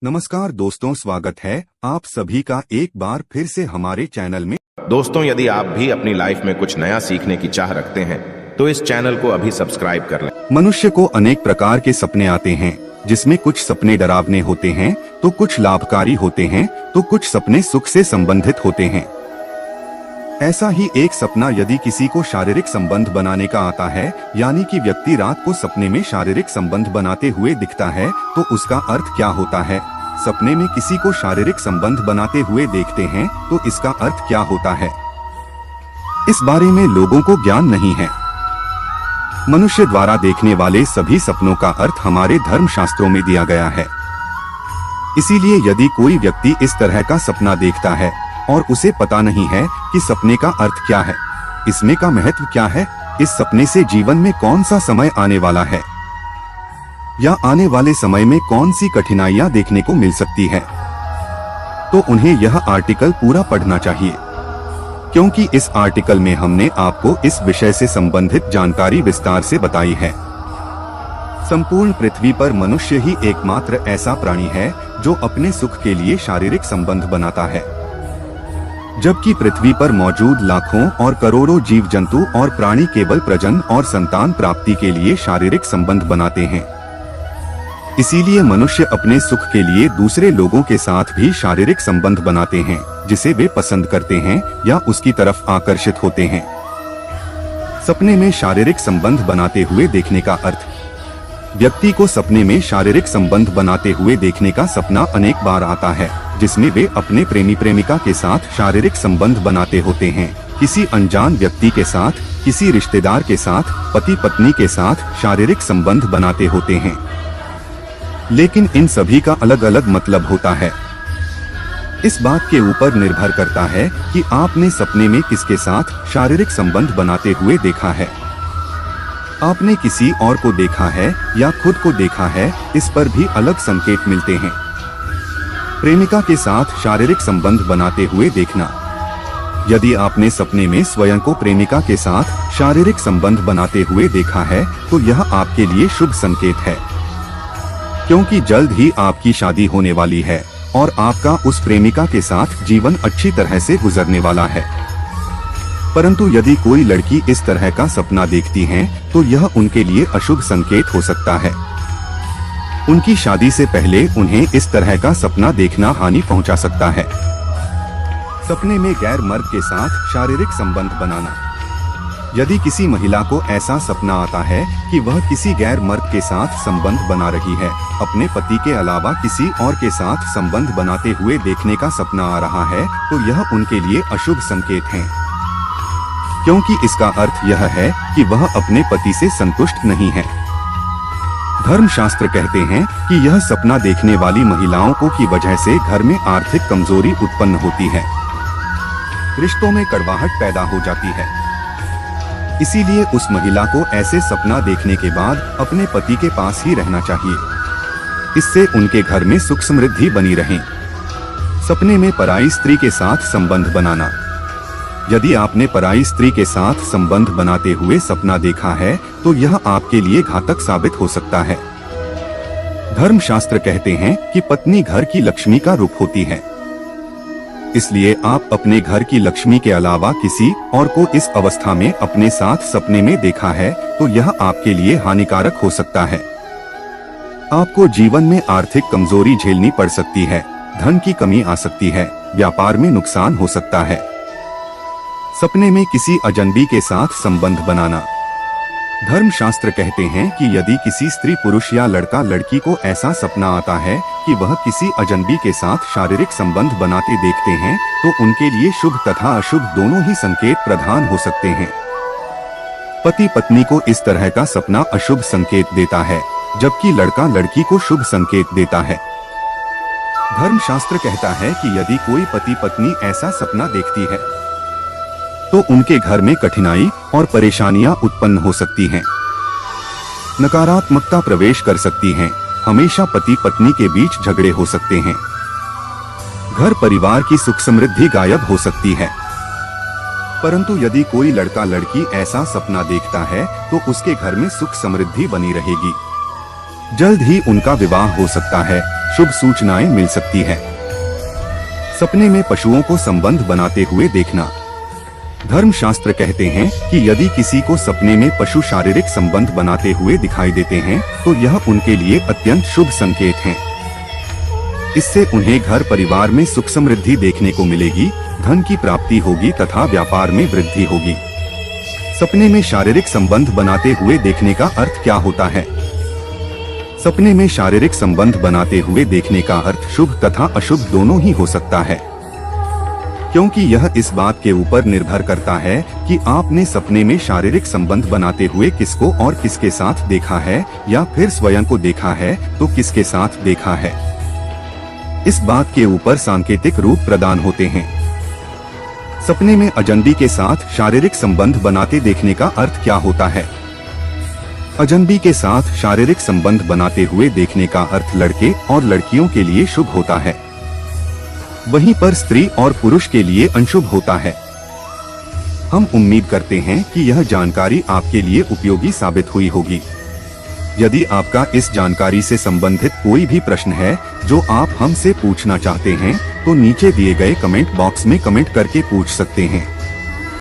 नमस्कार दोस्तों, स्वागत है आप सभी का एक बार फिर से हमारे चैनल में। दोस्तों, यदि आप भी अपनी लाइफ में कुछ नया सीखने की चाह रखते हैं तो इस चैनल को अभी सब्सक्राइब कर लें। मनुष्य को अनेक प्रकार के सपने आते हैं, जिसमें कुछ सपने डरावने होते हैं तो कुछ लाभकारी होते हैं तो कुछ सपने सुख से संबंधित होते हैं। ऐसा ही एक सपना यदि किसी को शारीरिक संबंध बनाने का आता है, यानी कि व्यक्ति रात को सपने में शारीरिक संबंध बनाते हुए दिखता है, तो उसका अर्थ क्या होता है? सपने में किसी को शारीरिक संबंध बनाते हुए देखते हैं तो इसका अर्थ क्या होता है? इस बारे में लोगों को ज्ञान नहीं है। मनुष्य द्वारा देखने वाले सभी सपनों का अर्थ हमारे धर्म शास्त्रों में दिया गया है। इसीलिए यदि कोई व्यक्ति इस तरह का सपना देखता है और उसे पता नहीं है कि सपने का अर्थ क्या है, इसमें का महत्व क्या है, इस सपने से जीवन में कौन सा समय आने वाला है या आने वाले समय में कौन सी कठिनाइयां देखने को मिल सकती है, तो उन्हें यह आर्टिकल पूरा पढ़ना चाहिए, क्योंकि इस आर्टिकल में हमने आपको इस विषय से संबंधित जानकारी विस्तार से बताई है। संपूर्ण पृथ्वी पर मनुष्य ही एकमात्र ऐसा प्राणी है जो अपने सुख के लिए शारीरिक संबंध बनाता है, जबकि पृथ्वी पर मौजूद लाखों और करोड़ों जीव जंतु और प्राणी केवल प्रजनन और संतान प्राप्ति के लिए शारीरिक संबंध बनाते हैं। इसीलिए मनुष्य अपने सुख के लिए दूसरे लोगों के साथ भी शारीरिक संबंध बनाते हैं, जिसे वे पसंद करते हैं या उसकी तरफ आकर्षित होते हैं। सपने में शारीरिक संबंध बनाते हुए देखने का अर्थ। व्यक्ति को सपने में शारीरिक संबंध बनाते हुए देखने का सपना अनेक बार आता है, जिसमें वे अपने प्रेमी प्रेमिका के साथ शारीरिक संबंध बनाते होते हैं, किसी अनजान व्यक्ति के साथ, किसी रिश्तेदार के साथ, पति पत्नी के साथ शारीरिक संबंध बनाते होते हैं। लेकिन इन सभी का अलग अलग मतलब होता है। इस बात के ऊपर निर्भर करता है कि आपने सपने में किसके साथ शारीरिक संबंध बनाते हुए देखा है। आपने किसी और को देखा है या खुद को देखा है, इस पर भी अलग संकेत मिलते हैं। प्रेमिका के साथ शारीरिक संबंध बनाते हुए देखना। यदि आपने सपने में स्वयं को प्रेमिका के साथ शारीरिक संबंध बनाते हुए देखा है तो यह आपके लिए शुभ संकेत है, क्योंकि जल्द ही आपकी शादी होने वाली है और आपका उस प्रेमिका के साथ जीवन अच्छी तरह से गुजरने वाला है। परंतु यदि कोई लड़की इस तरह का सपना देखती है तो यह उनके लिए अशुभ संकेत हो सकता है। उनकी शादी से पहले उन्हें इस तरह का सपना देखना हानि पहुंचा सकता है। सपने में गैर मर्द के साथ शारीरिक संबंध बनाना। यदि किसी महिला को ऐसा सपना आता है कि वह किसी गैर मर्द के साथ संबंध बना रही है, अपने पति के अलावा किसी और के साथ संबंध बनाते हुए देखने का सपना आ रहा है, तो यह उनके लिए अशुभ संकेत है, क्योंकि इसका अर्थ यह है कि वह अपने पति से संतुष्ट नहीं है। धर्मशास्त्र कहते हैं कि यह सपना देखने वाली महिलाओं को की वजह से घर में आर्थिक कमजोरी उत्पन्न होती है, रिश्तों में कड़वाहट पैदा हो जाती है। इसीलिए उस महिला को ऐसे सपना देखने के बाद अपने पति के पास ही रहना चाहिए, इससे उनके घर में सुख समृद्धि बनी रहे। सपने में पराई स्त्री के साथ संबंध बनाना। यदि आपने पराई स्त्री के साथ संबंध बनाते हुए सपना देखा है तो यह आपके लिए घातक साबित हो सकता है। धर्मशास्त्र कहते हैं कि पत्नी घर की लक्ष्मी का रूप होती है, इसलिए आप अपने घर की लक्ष्मी के अलावा किसी और को इस अवस्था में अपने साथ सपने में देखा है तो यह आपके लिए हानिकारक हो सकता है। आपको जीवन में आर्थिक कमजोरी झेलनी पड़ सकती है, धन की कमी आ सकती है, व्यापार में नुकसान हो सकता है। सपने में किसी अजनबी के साथ संबंध बनाना। धर्मशास्त्र कहते हैं कि यदि किसी स्त्री पुरुष या लड़का लड़की को ऐसा सपना आता है कि वह किसी अजनबी के साथ शारीरिक संबंध बनाते देखते हैं तो उनके लिए शुभ तथा अशुभ दोनों ही संकेत प्रदान हो सकते हैं। पति पत्नी को इस तरह का सपना अशुभ संकेत देता है, जबकि लड़का लड़की को शुभ संकेत देता है। धर्मशास्त्र कहता है कि यदि कोई पति पत्नी ऐसा सपना देखती है तो उनके घर में कठिनाई और परेशानियां उत्पन्न हो सकती हैं। नकारात्मकता प्रवेश कर सकती हैं। हमेशा पति पत्नी के बीच झगड़े हो सकते हैं। घर परिवार की सुख समृद्धि गायब हो सकती है। परंतु यदि कोई लड़का लड़की ऐसा सपना देखता है तो उसके घर में सुख समृद्धि बनी रहेगी। जल्द ही उनका विवाह हो सकता है। शुभ सूचनाएं मिल सकती है। सपने में पशुओं को संबंध बनाते हुए देखना। धर्मशास्त्र कहते हैं कि यदि किसी को सपने में पशु शारीरिक संबंध बनाते हुए दिखाई देते हैं तो यह उनके लिए अत्यंत शुभ संकेत है। इससे उन्हें घर परिवार में सुख समृद्धि देखने को मिलेगी, धन की प्राप्ति होगी तथा व्यापार में वृद्धि होगी। सपने में शारीरिक संबंध बनाते हुए देखने का अर्थ क्या होता है? सपने में शारीरिक संबंध बनाते हुए देखने का अर्थ शुभ तथा अशुभ दोनों ही हो सकता है, क्योंकि यह इस बात के ऊपर निर्भर करता है कि आपने सपने में शारीरिक संबंध बनाते हुए किसको और किसके साथ देखा है, या फिर स्वयं को देखा है तो किसके साथ देखा है। इस बात के ऊपर सांकेतिक रूप प्रदान होते हैं। सपने में अजनबी के साथ शारीरिक संबंध बनाते देखने का अर्थ क्या होता है? अजनबी के साथ शारीरिक संबंध बनाते हुए देखने का अर्थ लड़के और लड़कियों के लिए शुभ होता है, वहीं पर स्त्री और पुरुष के लिए अशुभ होता है। हम उम्मीद करते हैं कि यह जानकारी आपके लिए उपयोगी साबित हुई होगी। यदि आपका इस जानकारी से संबंधित कोई भी प्रश्न है जो आप हमसे पूछना चाहते हैं तो नीचे दिए गए कमेंट बॉक्स में कमेंट करके पूछ सकते हैं।